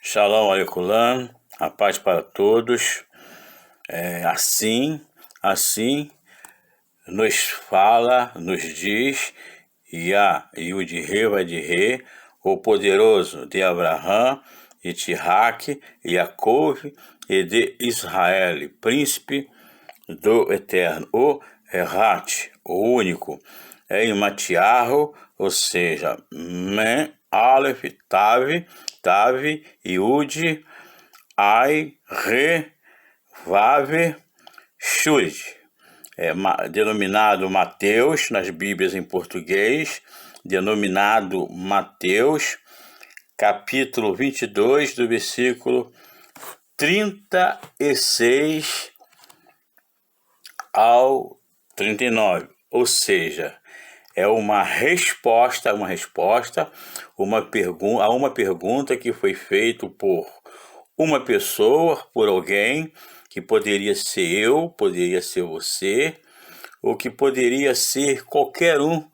Shalom Aleikulam, a paz para todos. Assim nos fala, nos diz Yah, Yud-He, Vav-He, o poderoso de Abraham, Itihak, Yaakov e de Israel, príncipe do Eterno, o Errat, o único, em Matiarro, ou seja, Men, Aleph, Tav, Yud, Ai, Re, Vav, Shud, denominado Mateus, nas Bíblias em português, denominado Mateus, capítulo 22, do versículo 36 ao 39, ou seja, é uma resposta a uma pergunta que foi feita por uma pessoa, por alguém, que poderia ser eu, poderia ser você, ou que poderia ser qualquer um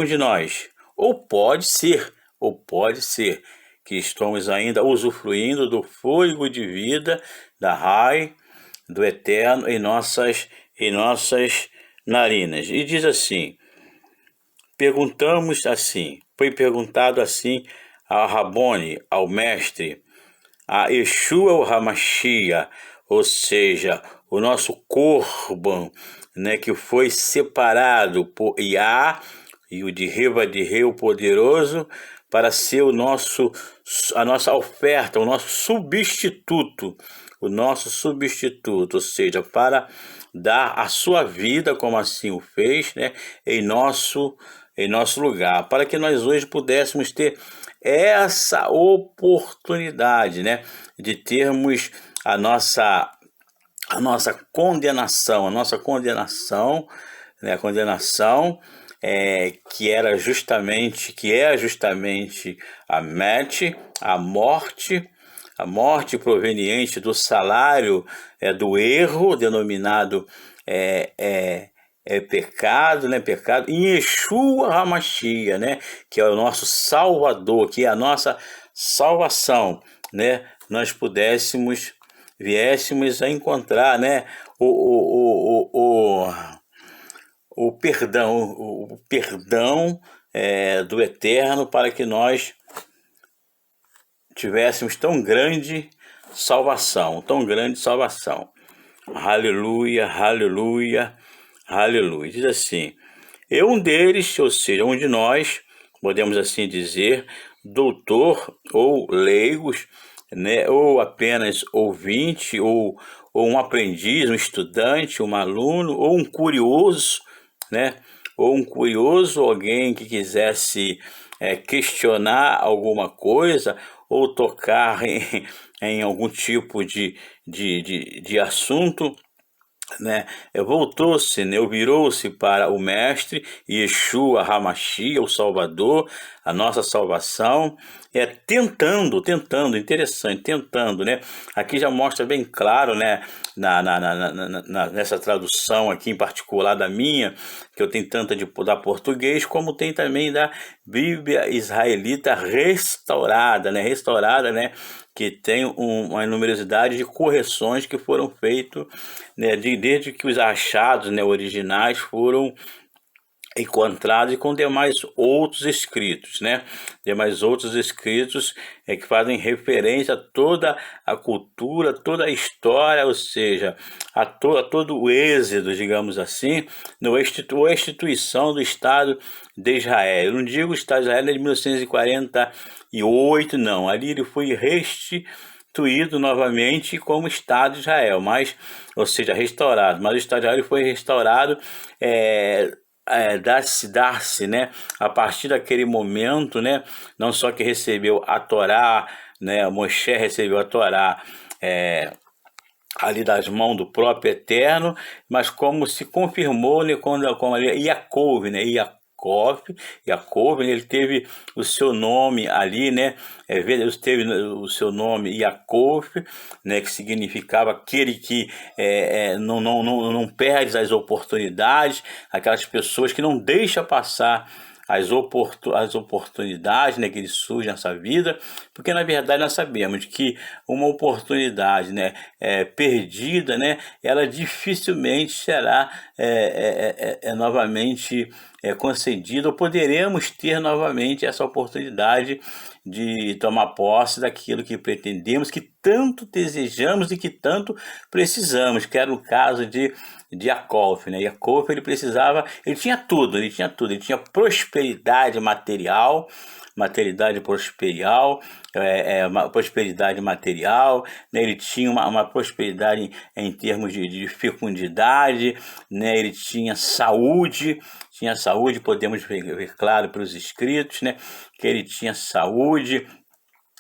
de nós, ou pode ser, que estamos ainda usufruindo do fôlego de vida, da Rai, do Eterno em nossas narinas. E diz assim, foi perguntado assim ao Rabone, ao mestre, a Yeshua o Hamashia, ou seja, o nosso corban, né, que foi separado por Yah, e o de Vav-He, o poderoso, para ser a nossa oferta, o nosso substituto, ou seja, para dar a sua vida, como assim o fez, né, em nosso lugar, para que nós hoje pudéssemos ter essa oportunidade, né, de termos a nossa condenação, né, a condenação que é justamente a morte proveniente do salário do erro, denominado pecado, né? Pecado. E Yeshua HaMashiach, né? Que é o nosso Salvador, que é a nossa salvação, né? Nós viéssemos a encontrar, né? O perdão do Eterno, para que nós tivéssemos tão grande salvação. Aleluia, aleluia, aleluia. Diz assim, um deles, ou seja, um de nós, podemos assim dizer, doutor ou leigos, né, ou apenas ouvinte, ou um aprendiz, um estudante, um aluno, ou um curioso, né, alguém que quisesse questionar alguma coisa, ou tocar em algum tipo de assunto, né, voltou-se, né, virou-se para o mestre Yeshua HaMashiach, o Salvador, a nossa salvação, tentando, né, aqui já mostra bem claro, né, nessa tradução aqui em particular da minha, que eu tenho tanta da português, como tem também da Bíblia Israelita restaurada, né, que tem uma numerosidade de correções que foram feitas, né, desde que os achados, né, originais foram encontrados, e com demais outros escritos, né? Que fazem referência a toda a cultura, toda a história, ou seja, a todo o êxodo, digamos assim, a instituição do Estado de Israel. Eu não digo o Estado de Israel de 1948, não. Ali ele foi restituído novamente como Estado de Israel, ou seja, restaurado. Mas o Estado de Israel foi restaurado dar-se, né, a partir daquele momento, né, não só que recebeu a Torá, né, Moshe recebeu a Torá ali das mãos do próprio Eterno, mas como se confirmou, né, como ali Yaakov, né, Yaakov, ele teve o seu nome ali, né? Deus teve o seu nome Yaakov, né? Que significava aquele que não perde as oportunidades, aquelas pessoas que não deixam passar as oportunidades, né, que ele surge nessa vida, porque na verdade nós sabemos que uma oportunidade, né, perdida, né, ela dificilmente será novamente concedida, ou poderemos ter novamente essa oportunidade de tomar posse daquilo que pretendemos, que tanto desejamos e que tanto precisamos, que era o caso de Yaakov, né? Yaakov, ele tinha tudo, ele tinha prosperidade material, prosperidade material, né? Ele tinha uma prosperidade em termos de fecundidade, né? Ele tinha saúde, podemos ver claro pelos escritos, né? Que ele tinha saúde,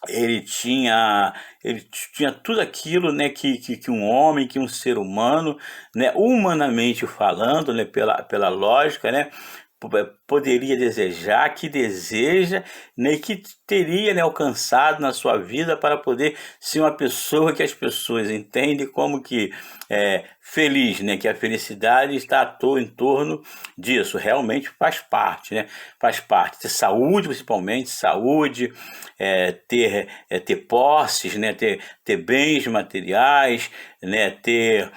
ele tinha, ele tinha tudo aquilo, né, que um homem, que um ser humano, né, humanamente falando, né, pela lógica, né, poderia desejar, que deseja, né, que teria, né, alcançado na sua vida para poder ser uma pessoa que as pessoas entendem como que feliz, né, que a felicidade está em torno disso, realmente faz parte, né, faz parte, ter saúde, principalmente saúde, ter posses, né, ter bens materiais, né, ter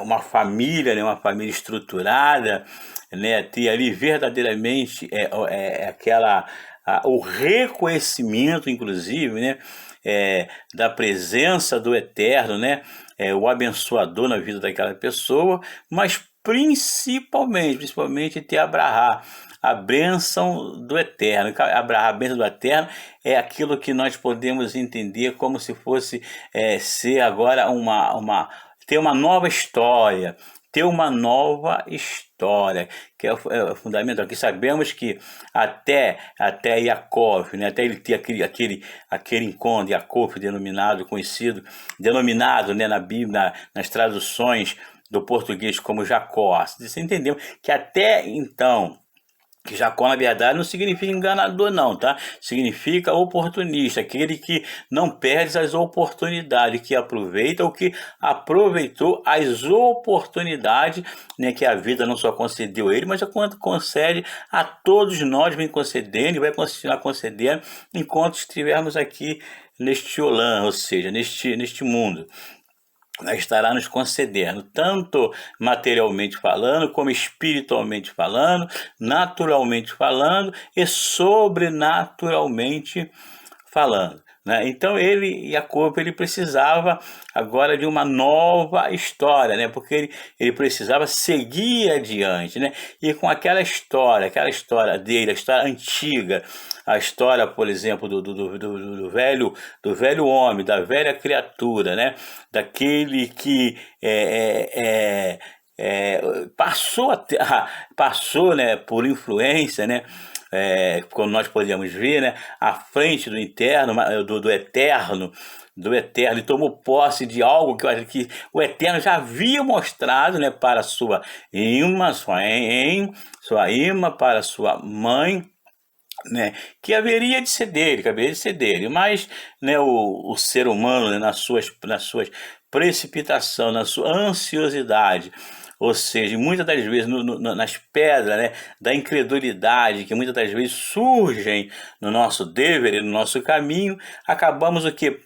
uma família, né, uma família estruturada, né, ter ali verdadeiramente o reconhecimento, inclusive, né, da presença do Eterno, né, o abençoador na vida daquela pessoa, mas principalmente ter Abraham, a bênção do Eterno. Abraham, a bênção do Eterno é aquilo que nós podemos entender como se fosse ser agora ter uma nova história, que é o fundamental. Aqui sabemos que até Yaakov, né, até ele ter aquele encontro, Yaakov denominado, né, na Bíblia, nas traduções do português como Jacó. Você entendeu que até então, que Jacó, na verdade, não significa enganador, não, tá? Significa oportunista, aquele que não perde as oportunidades, que aproveita ou que aproveitou as oportunidades, né, que a vida não só concedeu a ele, mas concede a todos nós, vem concedendo e vai continuar concedendo enquanto estivermos aqui neste Olam, ou seja, neste mundo. Estará nos concedendo, tanto materialmente falando, como espiritualmente falando, naturalmente falando e sobrenaturalmente falando, né? Então Jacob, ele precisava agora de uma nova história, né? Porque ele precisava seguir adiante, né? E com aquela história dele, a história antiga, a história, por exemplo, do velho homem, da velha criatura, né? Daquele que passou, né, por influência, né? Como nós podemos ver, né, à frente do Eterno, e tomou posse de algo que o Eterno já havia mostrado, né, para sua irmã, para sua mãe, né, que haveria de ser dele, mas, né, o ser humano, né, nas suas precipitação, na sua ansiosidade, ou seja, muitas das vezes nas pedras, né, da incredulidade, que muitas das vezes surgem no nosso dever e no nosso caminho, acabamos o que?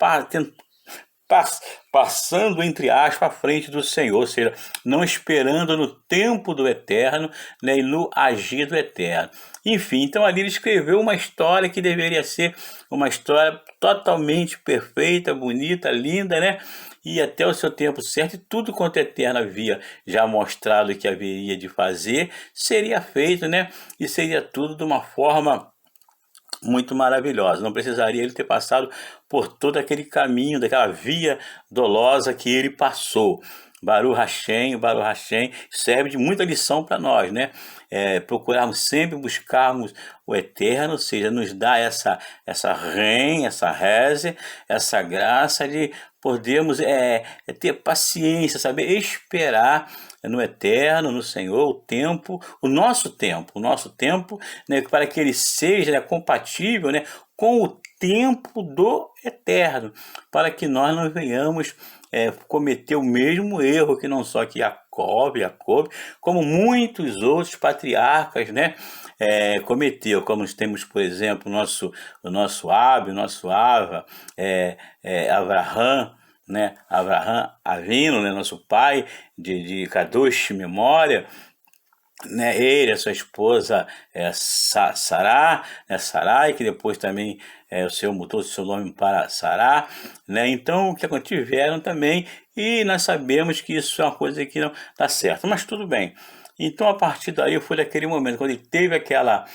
Passando, entre aspas, à frente do Senhor, ou seja, não esperando no tempo do Eterno, né, e no agir do Eterno. Enfim, então ali ele escreveu uma história que deveria ser uma história totalmente perfeita, bonita, linda, né? E até o seu tempo certo, e tudo quanto o Eterno havia já mostrado que haveria de fazer, seria feito, né? E seria tudo de uma forma muito maravilhosa. Não precisaria ele ter passado por todo aquele caminho, daquela via dolosa que ele passou. Baruch Hashem serve de muita lição para nós, né? Procurarmos sempre buscarmos o Eterno, ou seja, nos dá essa reze, essa graça de podermos ter paciência, saber esperar no Eterno, no Senhor, o nosso tempo, né, para que ele seja, né, compatível, né, com o tempo do Eterno, para que nós não venhamos cometer o mesmo erro que não só que Jacob, como muitos outros patriarcas, né, cometeu, como temos, por exemplo, o nosso Ab, o nosso Ava, Abraham, né, Abraham Avino, né, nosso pai de Kadosh memória, né, ele, a sua esposa Sará, né, Sarai, que depois também o Senhor mudou o seu nome para Sará, né, então o que tiveram também, e nós sabemos que isso é uma coisa que não dá certo, mas tudo bem. Então a partir daí foi daquele momento, quando ele teve aquela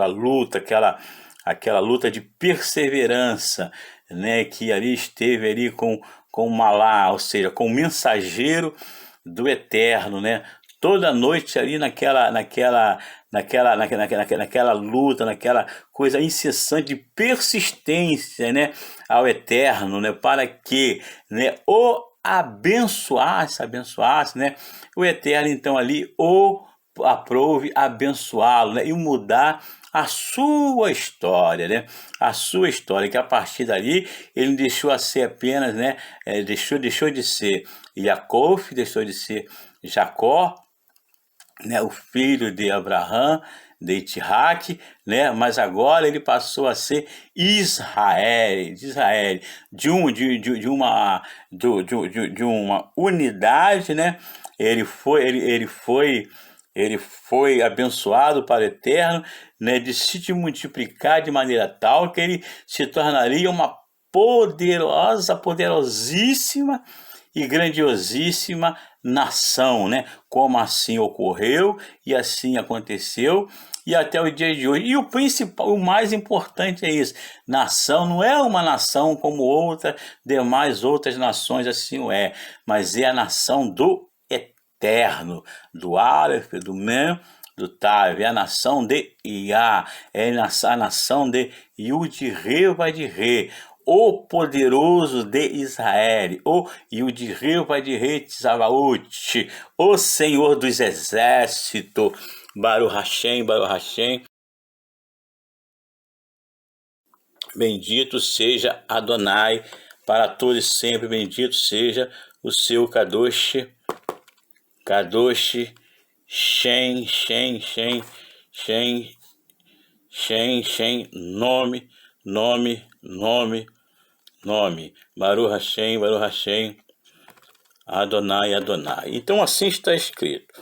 luta, aquela luta de perseverança, né, que ali esteve ali com Malá, ou seja, com o mensageiro do Eterno, né? Toda noite ali naquela luta, naquela coisa incessante de persistência, né, ao Eterno, né, para que, né, o abençoasse, né, o Eterno então ali o aprove abençoá-lo, né, e mudar a sua história, né? A sua história, que a partir dali ele deixou a ser apenas, né? Deixou de ser Jacob, deixou de ser Jacó, né? O filho de Abraão, de Isaac, né? Mas agora ele passou a ser Israel, de uma unidade, né? Ele foi abençoado para o Eterno, né, de se multiplicar de maneira tal que ele se tornaria uma poderosíssima e grandiosíssima nação, né? Como assim ocorreu e assim aconteceu e até o dia de hoje. E o principal, o mais importante é isso: nação não é uma nação como demais outras nações, assim o é, mas é a nação do Eterno, do Aleph, do Mem, do Tav, é a nação de Iá, é a nação de Yud-Re, Vaid-Re, o poderoso de Israel, o Yud-Re, Vaid-Re, Tzavaot, o Senhor dos exércitos, Baruch Hashem, Baruch Hashem. Bendito seja Adonai para todos sempre, bendito seja o seu Kadosh, Shem, nome, Baruch Hashem, Adonai. Então assim está escrito.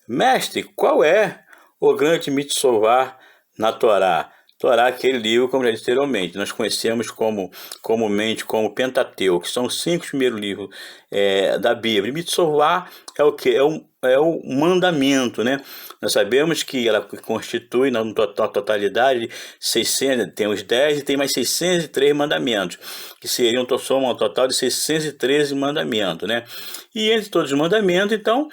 Mestre, qual é o grande mitzvah na Torá? Torá, aquele livro, como já disse anteriormente, nós conhecemos comumente como Pentateuco, que são os 5 primeiros livros da Bíblia. E mitzvah é o que? É o mandamento, né? Nós sabemos que ela constitui, na totalidade, 600, tem os 10 e tem mais 603 mandamentos, que seriam um total de 613 mandamentos, né? E entre todos os mandamentos, então,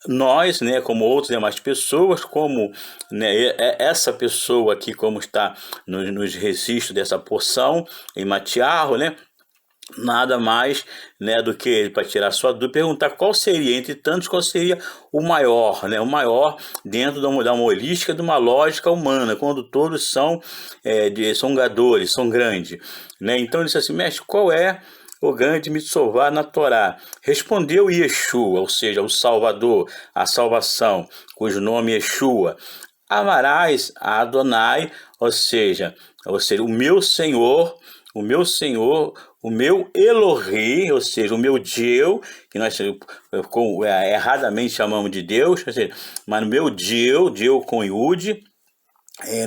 nós, né, como outras demais pessoas, como, né, essa pessoa aqui, como está nos registros dessa porção em Matiarro, né, nada mais, né, do que para tirar sua dúvida, perguntar qual seria, entre tantos, qual seria o maior, né, o maior dentro da uma holística, de uma lógica humana, quando todos são gadores, são grandes, né? Então ele disse assim: mestre, qual é o grande mitzvah na Torá? Respondeu Yeshua, ou seja, o Salvador, a salvação, cujo nome é Yeshua: amarás a Adonai, ou seja, o meu Senhor, o meu Elohim, ou seja, o meu Deus, que nós erradamente chamamos de Deus, ou seja, mas o meu Deus com Yud,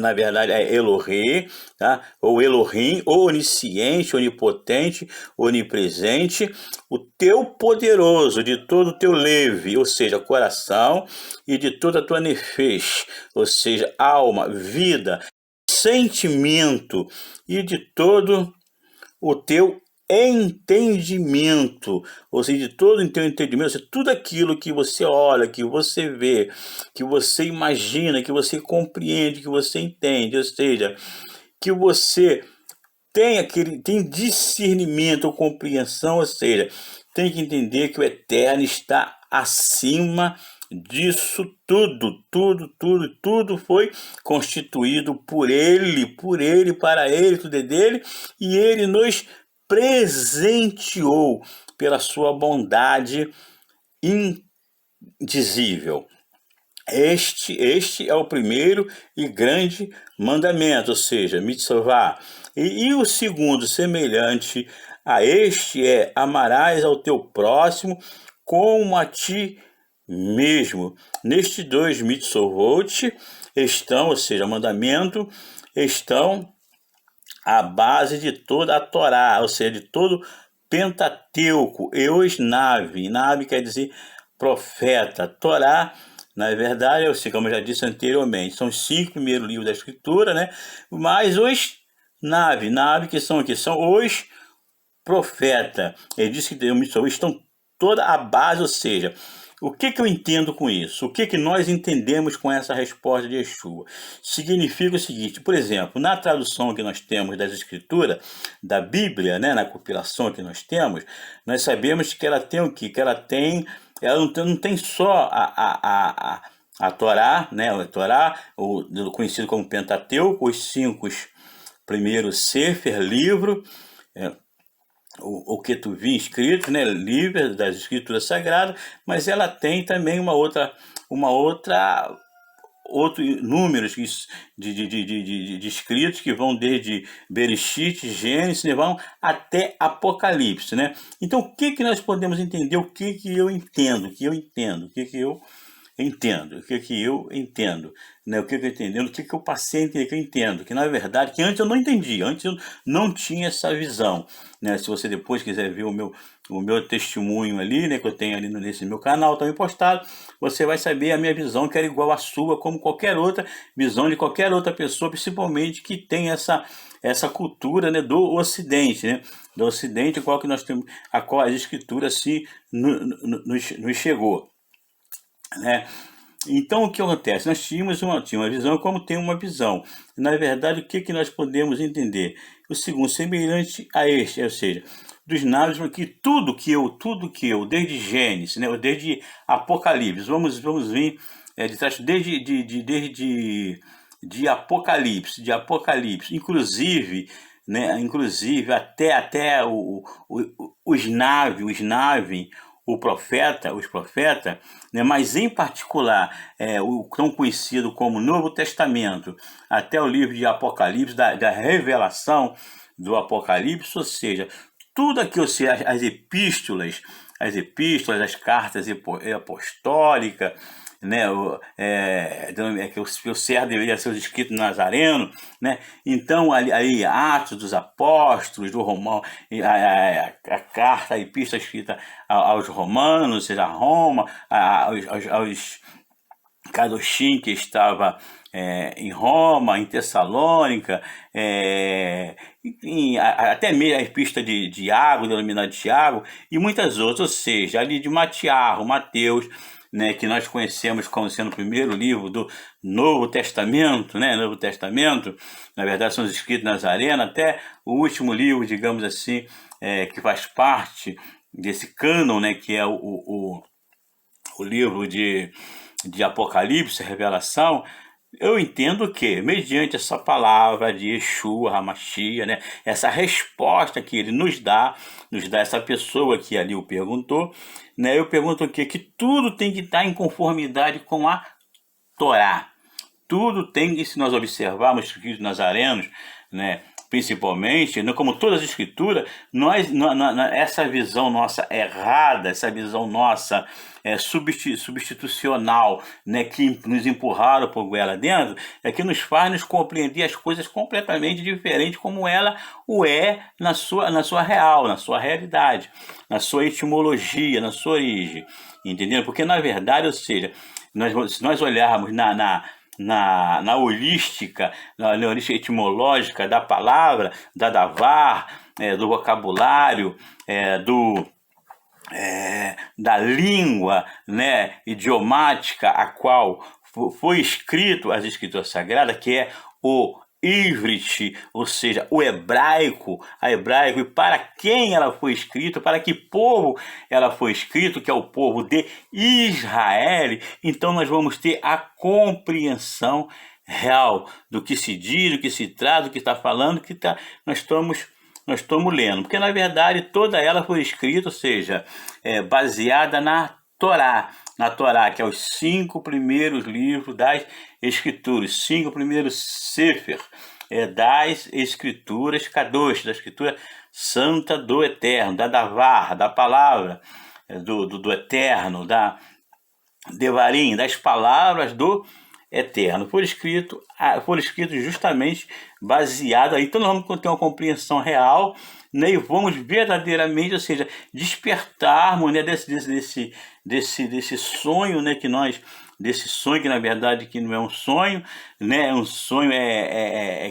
na verdade é Elohim, tá? Ou Elohim, onisciente, onipotente, onipresente, o teu poderoso, de todo o teu leve, ou seja, coração, e de toda a tua nefesh, ou seja, alma, vida, sentimento, e de todo o teu entendimento, ou seja, de todo o teu entendimento, ou seja, tudo aquilo que você olha, que você vê, que você imagina, que você compreende, que você entende, ou seja, que você tem discernimento ou compreensão, ou seja, tem que entender que o Eterno está acima disso tudo foi constituído por ele, para ele, tudo é dele, e ele nos presenteou pela sua bondade indizível. Este é o primeiro e grande mandamento, ou seja, mitzvah. E o segundo, semelhante a este, é: amarás ao teu próximo como a ti mesmo. Nestes dois mitzvot estão, ou seja, mandamento, estão a base de toda a Torá, ou seja, de todo Pentateuco. Nave quer dizer profeta. Torá, na verdade, como eu já disse anteriormente, são os 5 primeiros livros da Escritura, né? Mas os nave que são aqui, são os profeta. Ele disse que estão toda a base, ou seja, o que eu entendo com isso? O que nós entendemos com essa resposta de Yeshua? Significa o seguinte: por exemplo, na tradução que nós temos das Escrituras, da Bíblia, né, na compilação que nós temos, nós sabemos que ela tem o quê? Que ela não tem só a Torá, né, a Torá, conhecido como Pentateuco, os 5 primeiros Sefer, livro, o que tu vi escrito, né, livro das Escrituras Sagradas, mas ela tem também outros números de escritos que vão desde Bereshit, Gênesis, né, vão até Apocalipse, né? Então, o que nós podemos entender? O que eu entendo? O que eu entendo? O que eu entendo? O que eu entendo? Né? O que eu entendo? O que eu passei a entender? Que eu entendo? Que, na verdade, que antes eu não entendia, antes eu não tinha essa visão, né? Se você depois quiser ver o meu testemunho ali, né, que eu tenho ali nesse meu canal também postado, você vai saber a minha visão, que era igual à sua, como qualquer outra visão de qualquer outra pessoa, principalmente que tem essa cultura, né, do Ocidente, né? Do Ocidente, qual que nós temos, a qual a Escritura se nos chegou, né? Então, o que acontece? Nós tínhamos uma visão, como tem uma visão. Na verdade, o que nós podemos entender? O segundo, semelhante a este, ou seja, dos naves, que tudo que eu, desde Gênesis, né, desde Apocalipse, vamos vir de trás, de Apocalipse, inclusive, né, até os naves, os profetas, né, mas em particular o tão conhecido como Novo Testamento, até o livro de Apocalipse, da revelação do Apocalipse, ou seja, tudo aquilo, as epístolas, as cartas apostólicas, né, que o certo deveria ser escrito Nazareno, né? Então ali Atos dos Apóstolos, do Romão, a carta, a epístola escrita aos Romanos, ou seja, a Roma, aos Kadoshim, que estava em Roma, em Tessalônica, até mesmo a epístola de Tiago, denominada Tiago, e muitas outras, ou seja, ali de Mateus, né, que nós conhecemos como sendo o primeiro livro do Novo Testamento, né? Novo Testamento, na verdade, são os escritos Nazareno, até o último livro, digamos assim, que faz parte desse cânon, né, que é o livro de Apocalipse, Revelação. Eu entendo que, mediante essa palavra de Yeshua HaMashiach, né, essa resposta que ele nos dá essa pessoa que ali o perguntou, né, eu pergunto aqui que tudo tem que estar em conformidade com a Torá. Tudo tem que, se nós observarmos os escritos nazarenos, né, principalmente, né, como todas as escrituras, essa visão nossa errada, essa visão nossa substitucional, né, que nos empurraram por goela dentro, é que nos faz nos compreender as coisas completamente diferentes como ela o é na sua realidade, na sua etimologia, na sua origem, entendeu? Porque, na verdade, ou seja, se nós olharmos na holística, etimológica da palavra, da davar, do vocabulário, da língua, né, idiomática a qual foi escrito as Escrituras Sagradas, que é o Ivrit, ou seja, o hebraico, e para quem ela foi escrita, para que povo ela foi escrita, que é o povo de Israel. Então nós vamos ter a compreensão real do que se diz, do que se traz, do que está falando, nós nós estamos lendo, porque na verdade toda ela foi escrita, ou seja, baseada na Torá, que é os 5 primeiros livros das Escrituras, 5 primeiros Sefer das Escrituras Kadosh, da Escritura Santa do Eterno, da Davar, da palavra do Eterno, da Devarim, das palavras do Eterno, por escrito justamente baseado aí. Então nós vamos ter uma compreensão real, né, e vamos verdadeiramente, ou seja, despertarmos, né, desse sonho, né, desse sonho que na verdade que não é um sonho, né, é um sonho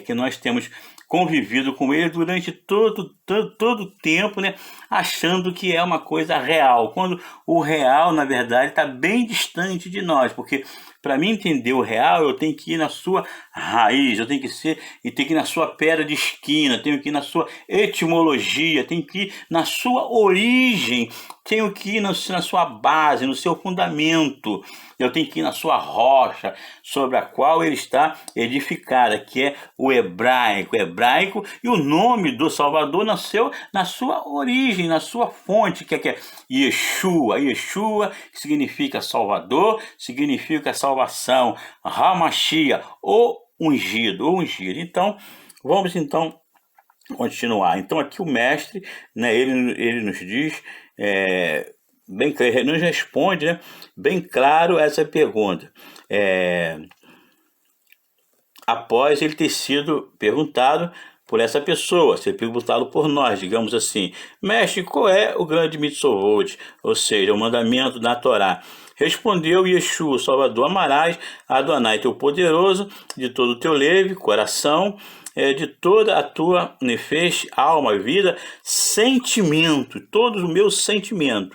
que nós temos convivido com ele durante todo o tempo, né, achando que é uma coisa real, quando o real, na verdade, está bem distante de nós, porque para mim entender o real, eu tenho que ir na sua raiz, eu tenho que ir na sua pedra de esquina, tenho que ir na sua etimologia, tenho que ir na sua origem, tenho que ir na sua base, no seu fundamento, eu tenho que ir na sua rocha, sobre a qual ele está edificada, que é o hebraico, e o nome do Salvador nasceu na sua origem, na sua fonte, que é Yeshua, que significa Salvador, significa salvação, Hamashia, o ungido. Então, vamos continuar. Então aqui o mestre, né, ele nos diz, bem claro, nos responde, né, bem claro essa pergunta. Após ele ter sido perguntado por essa pessoa, ser perguntado por nós, digamos assim, mestre, qual é o grande mitzvot, ou seja, o mandamento da Torá? Respondeu Yeshua, o Salvador: amarás a Adonai, teu poderoso, de todo o teu leve coração, de toda a tua nefesh, alma, vida, sentimento, todos os meus sentimentos,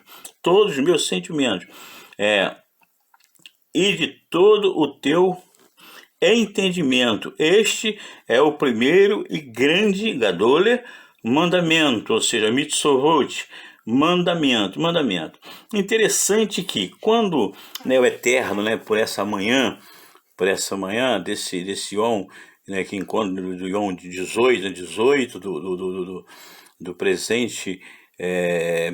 e de todo o teu entendimento. Este é o primeiro e grande gadole mandamento, ou seja, mitzvot, mandamento. Interessante que quando, né, o Eterno, né, por essa manhã desse Yom, né, que encontra do Yom 18 do presente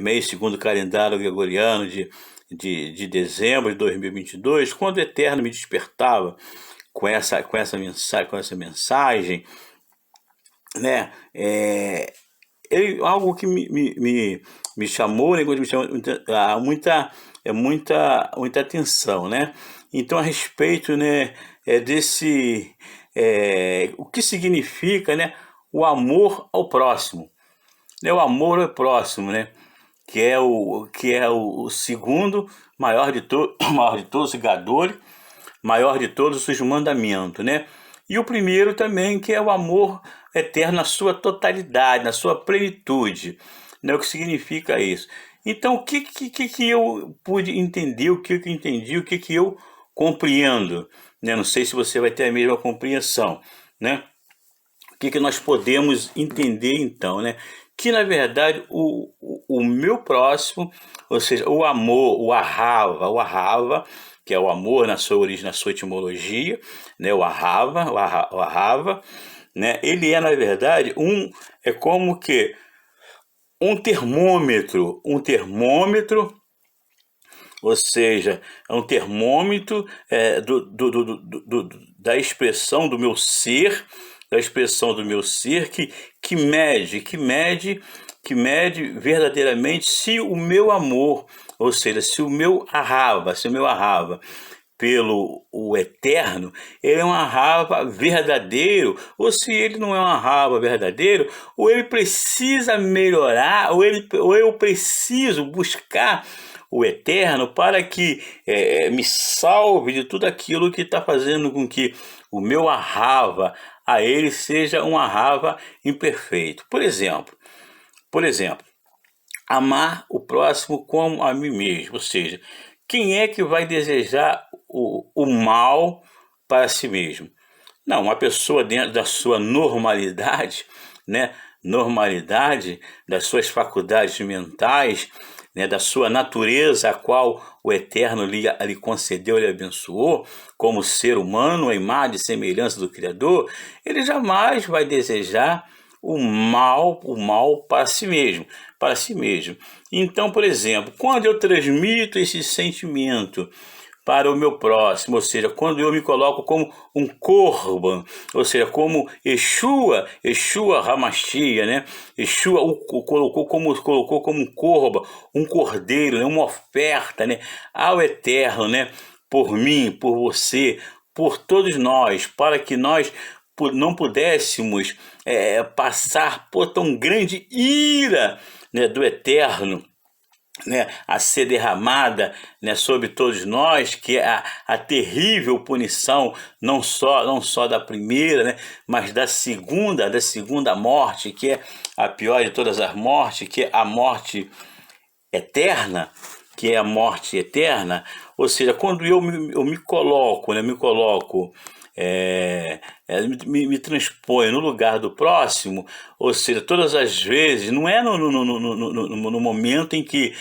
mês segundo o calendário gregoriano de dezembro de 2022, quando o Eterno me despertava com essa mensagem, né, algo que me chamou, né, me chamou muita atenção, né? Então, a respeito, né, o que significa, né, o amor ao próximo, né, o amor ao próximo, né, que é o segundo maior de todos, Gadol, maior de todos os mandamentos, né? E o primeiro também, que é o amor eterno na sua totalidade, na sua plenitude, né? O que significa isso? Então, o que eu pude entender, o que eu entendi, o que eu compreendo, né? Não sei se você vai ter a mesma compreensão, né? O que nós podemos entender, então, né? Que, na verdade, o meu próximo, ou seja, o amor, o ahava, que é o amor na sua origem, na sua etimologia, né? O ahava, né? Ele é, na verdade, é como que um termômetro, ou seja, é um termômetro da expressão do meu ser, que mede verdadeiramente se o meu amor, ou seja, se o meu ahava pelo o Eterno, ele é um ahava verdadeiro, ou se ele não é um ahava verdadeiro, ou ele precisa melhorar, ou eu preciso buscar o Eterno para que me salve de tudo aquilo que está fazendo com que o meu ahava a ele seja um ahava imperfeito. Por exemplo, amar o próximo como a mim mesmo, ou seja, quem é que vai desejar o mal para si mesmo? Não, uma pessoa dentro da sua normalidade, né? Das suas faculdades mentais, né? Da sua natureza, a qual o Eterno lhe concedeu, lhe abençoou, como ser humano, a imagem e semelhança do Criador, ele jamais vai desejar o mal para si mesmo, para si mesmo. Então, por exemplo, quando eu transmito esse sentimento para o meu próximo, ou seja, quando eu me coloco como um corban, ou seja, como Yeshua Hamashia, né? Yeshua colocou como um corban, um cordeiro, né? Uma oferta, né? Ao Eterno, né? Por mim, por você, por todos nós, para que nós não pudéssemos passar por tão grande ira, né, do Eterno, né, a ser derramada, né, sobre todos nós, que é a terrível punição não só da primeira, né, mas da segunda morte, que é a pior de todas as mortes, que é a morte eterna, que é a morte eterna. Ou seja, quando eu me coloco, né, me transponho no lugar do próximo, ou seja, todas as vezes, não é no momento em que,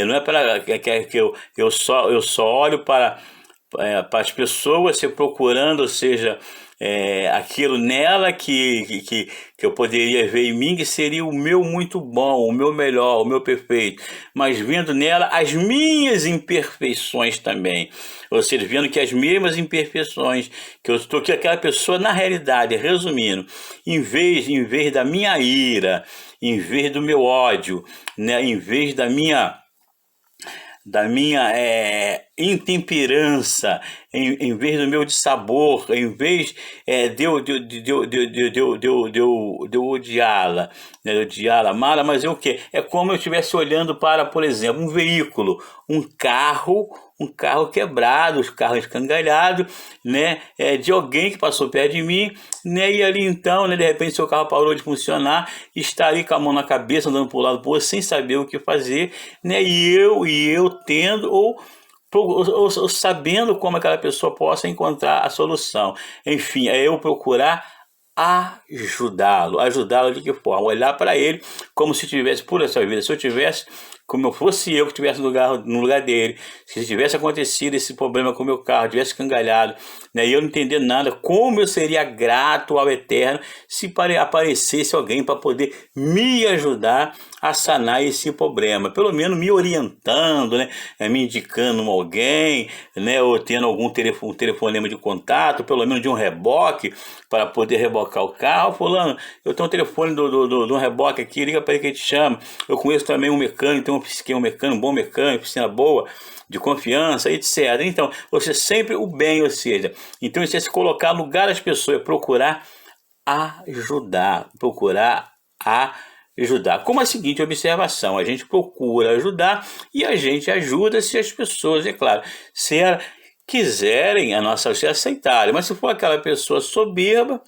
não é para que eu só olho para as pessoas se procurando, ou seja, aquilo nela que eu poderia ver em mim, que seria o meu muito bom, o meu melhor, o meu perfeito, mas vendo nela as minhas imperfeições também, ou seja, vendo que as mesmas imperfeições que eu estou, que aquela pessoa, na realidade, resumindo, em vez da minha ira, em vez do meu ódio, né, em vez da minha intemperança, em vez do meu dissabor, em vez de eu odiá-la, né, de odiá-la, amá-la, mas é o quê? É como eu estivesse olhando para, por exemplo, um veículo, um carro quebrado, os carros escangalhados, né, de alguém que passou perto de mim, né, e ali então, né, de repente seu carro parou de funcionar, está ali com a mão na cabeça, andando para o lado, sem saber o que fazer, né, e eu tendo ou sabendo como aquela pessoa possa encontrar a solução. Enfim, é eu procurar ajudá-lo de que forma? Olhar para ele como se tivesse por essa vida, se eu tivesse, como eu fosse eu que estivesse no lugar dele, se tivesse acontecido esse problema com o meu carro, tivesse escangalhado, né, e eu não entender nada, como eu seria grato ao Eterno se aparecesse alguém para poder me ajudar a sanar esse problema, pelo menos me orientando, né, me indicando alguém, né, ou tendo algum telefonema de contato, pelo menos de um reboque, para poder rebocar o carro. Fulano, eu tenho um telefone do reboque aqui, liga para ele que ele te chama. Eu conheço também um mecânico, tem um mecânico, um bom mecânico, oficina boa, de confiança, etc. Então, você sempre o bem, ou seja, então você se colocar no lugar das pessoas, procurar ajudar. Como a seguinte observação: a gente procura ajudar e a gente ajuda se as pessoas, é claro, se quiserem se aceitarem, mas se for aquela pessoa soberba,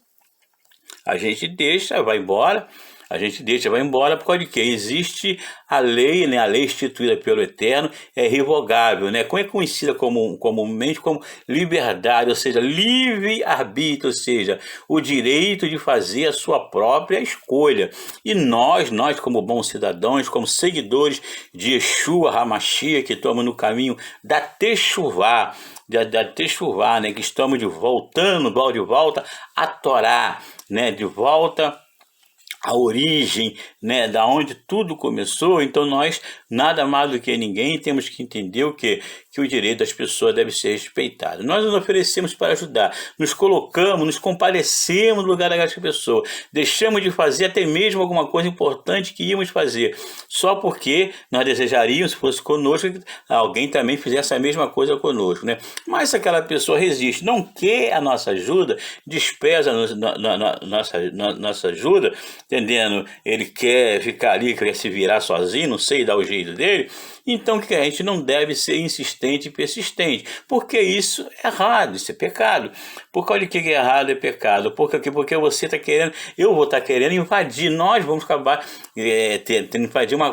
a gente deixa, vai embora. Por causa de quê? Existe a lei, né? A lei instituída pelo Eterno é irrevogável, né? Como é conhecida comumente como liberdade, ou seja, livre-arbítrio, ou seja, o direito de fazer a sua própria escolha. E nós como bons cidadãos, como seguidores de Yeshua Hamashia, que estamos no caminho da Teshuvá, né, que estamos de volta à Torá, né, de volta à origem, né, da onde tudo começou. Então nós, nada mais do que ninguém, temos que entender que o direito das pessoas deve ser respeitado. Nós nos oferecemos para ajudar, nos colocamos, nos compadecemos no lugar daquela pessoa, deixamos de fazer até mesmo alguma coisa importante que íamos fazer, só porque nós desejaríamos, se fosse conosco, que alguém também fizesse a mesma coisa conosco, né? Mas se aquela pessoa resiste, não quer a nossa ajuda, despreza nossa ajuda, entendendo? Ele quer ficar ali, quer se virar sozinho, não sei dar o jeito dele. Então que a gente não deve ser insistente e persistente, porque isso é errado, isso é pecado. Por causa de que é errado, é pecado? Porque você está querendo, eu vou estar querendo invadir, nós vamos acabar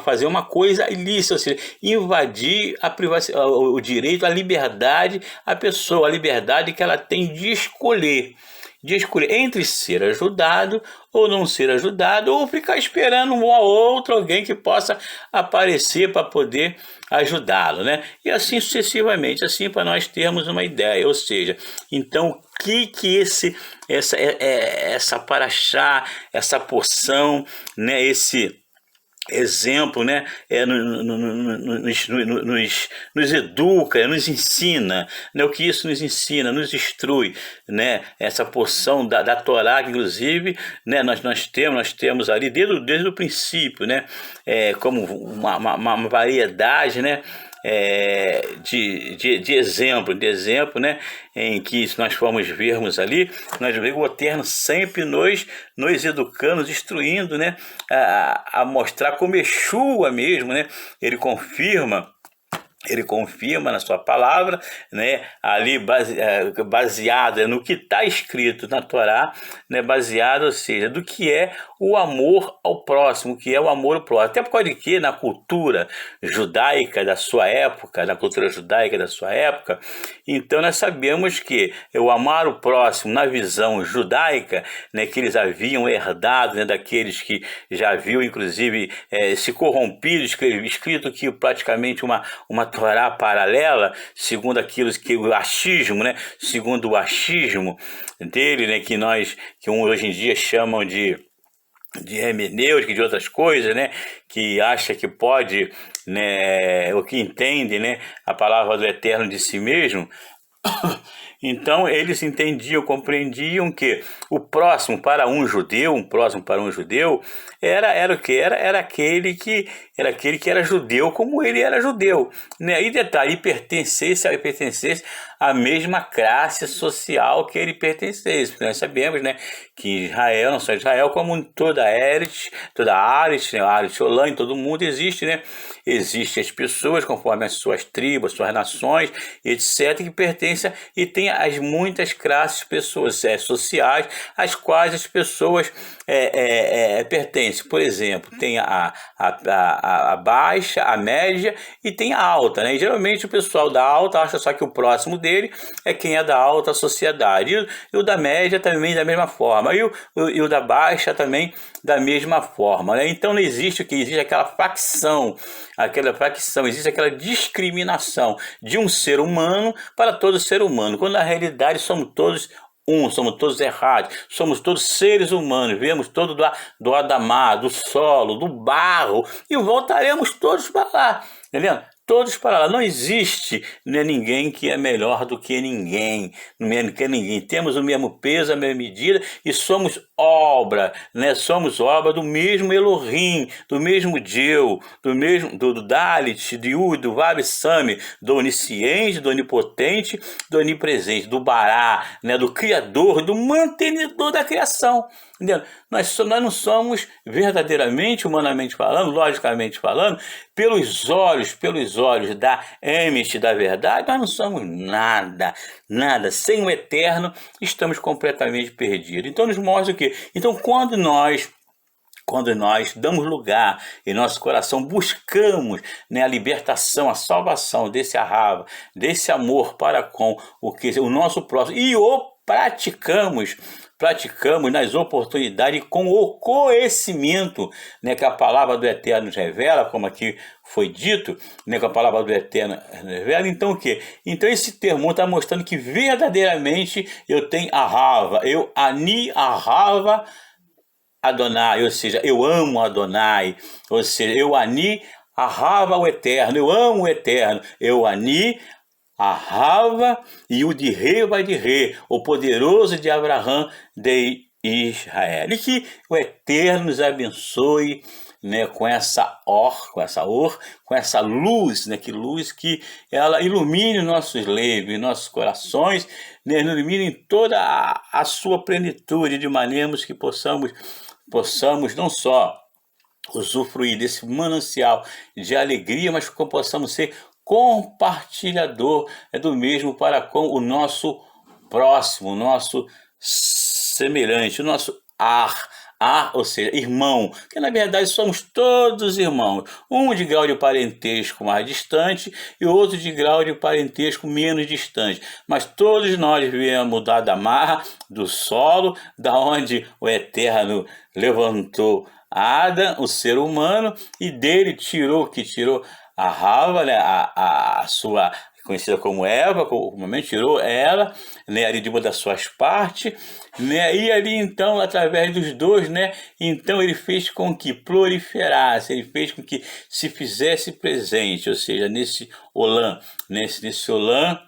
fazer uma coisa ilícita, ou seja, invadir a privacidade, o direito à liberdade, a pessoa, a liberdade que ela tem de escolher de escolher entre ser ajudado ou não ser ajudado, ou ficar esperando um ou outro, alguém que possa aparecer para poder ajudá-lo, né? E assim sucessivamente, assim para nós termos uma ideia, ou seja, então o que essa paraxá, essa porção, né, esse exemplo, né, nos educa, nos ensina, né, o que isso nos ensina, nos instrui, né, essa porção da Torá, que inclusive, né, nós temos ali desde o princípio, né, como uma variedade, né, de exemplo, né, em que se nós formos vermos ali, nós vemos o Eterno sempre nos educando, nos instruindo, né, a mostrar como Yeshua mesmo, né, ele confirma na sua palavra, né, ali baseada no que está escrito na Torá, né, baseado, ou seja, do que é o amor ao próximo, o que é o amor ao próximo. Até porque na cultura judaica da sua época, então nós sabemos que o amar o próximo na visão judaica, né, que eles haviam herdado, né, daqueles que já haviam inclusive se corrompido, escrito que praticamente uma Torá paralela, segundo aquilo que o achismo, né, segundo o achismo dele, né, que hoje em dia chamam de hermenêutica, de outras coisas, né, que acha que pode, né, o que entende, né, a palavra do Eterno de si mesmo. Então eles entendiam, compreendiam que o próximo para um judeu, era o que? Era aquele que era judeu como ele era judeu, né? E detalhe, pertencesse à mesma classe social que ele pertencesse, porque nós sabemos, né, que Israel, não só Israel, como toda Ares, né, Ares, Olã, em todo mundo existe, né? Existem as pessoas conforme as suas tribos, suas nações, etc., que pertencem e tem as muitas classes sociais às quais as pessoas pertencem. Por exemplo, tem a baixa, a média e tem a alta, né? E geralmente o pessoal da alta acha só que o próximo dele é quem é da alta sociedade, e o da média também da mesma forma, e o da baixa também da mesma forma, né? Então não existe o que existe aquela facção, existe aquela discriminação de um ser humano para todo ser humano, quando na realidade somos todos somos todos errados, somos todos seres humanos, viemos todos do Adamá, do solo, do barro, e voltaremos todos para lá, entendeu? Todos para lá. Não existe, né, ninguém que é melhor do que ninguém, Temos o mesmo peso, a mesma medida e somos obra, né? Somos obra do mesmo Elohim, do mesmo Deu, do Dalit, do Yud, do Vav Sami, do onisciente, do onipotente, do onipresente, do Bará, né? Do Criador, do mantenedor da criação. Entendeu? Nós não somos verdadeiramente, humanamente falando, logicamente falando, pelos olhos da Emet, da verdade, nós não somos nada. Sem o Eterno, estamos completamente perdidos. Então nos mostra o quê? Então quando nós damos lugar em nosso coração, buscamos, né, a libertação, a salvação desse arrava, desse amor para com o nosso próximo, e o praticamos nas oportunidades com o conhecimento, né, que a palavra do Eterno nos revela, como aqui foi dito, né, que a palavra do Eterno revela. Então o quê? Então esse termo está mostrando que verdadeiramente eu tenho arrava, eu ahava Adonai, ou seja, eu amo Adonai, ou seja, eu ahava o Eterno, eu amo o Eterno, eu ahava e o de rei vai de rei, o poderoso de Abraão de Israel. E que o Eterno nos abençoe, né, com essa luz, né, que ela ilumine nossos leivos, nossos corações, né, ilumine toda a sua plenitude, de maneiras que possamos não só usufruir desse manancial de alegria, mas que possamos ser compartilhador do mesmo para com o nosso próximo, o nosso semelhante, o nosso ou seja, irmão, que na verdade somos todos irmãos, um de grau de parentesco mais distante e outro de grau de parentesco menos distante, mas todos nós viemos da marra, do solo, da onde o Eterno levantou Adão, o ser humano, e dele tirou o que tirou a Rava, né, a sua conhecida como Eva, comumente tirou ela, né, ali de uma das suas partes, né, e ali então, através dos dois, né, então ele fez com que proliferasse, ele fez com que se fizesse presente, ou seja, nesse Olã, nesse Olã,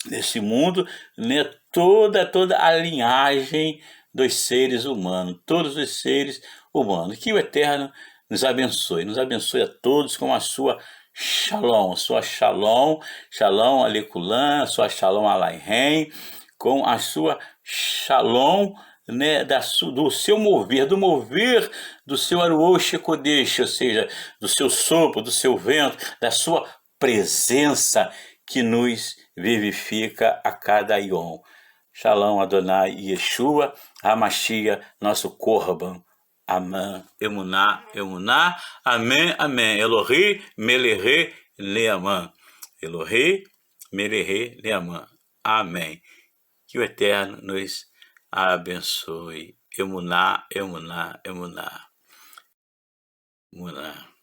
nesse mundo, né, toda a linhagem dos seres humanos, todos os seres humanos. Que o Eterno nos abençoe a todos com a sua shalom aleculã, a sua shalom alairem, com a sua shalom, né, do seu mover, do mover do seu Aruosh Kodesh, ou seja, do seu sopro, do seu vento, da sua presença que nos vivifica a cada Yom. Shalom Adonai Yeshua, Hamashia, nosso Corban. Amém. Emuná, Emuná. Amém, amém. Elohi, Melehe, Leamã. Elohi, Melehe, Leamã. Amém. Que o Eterno nos abençoe. Emuná, Emuná, Emuná. Emuná.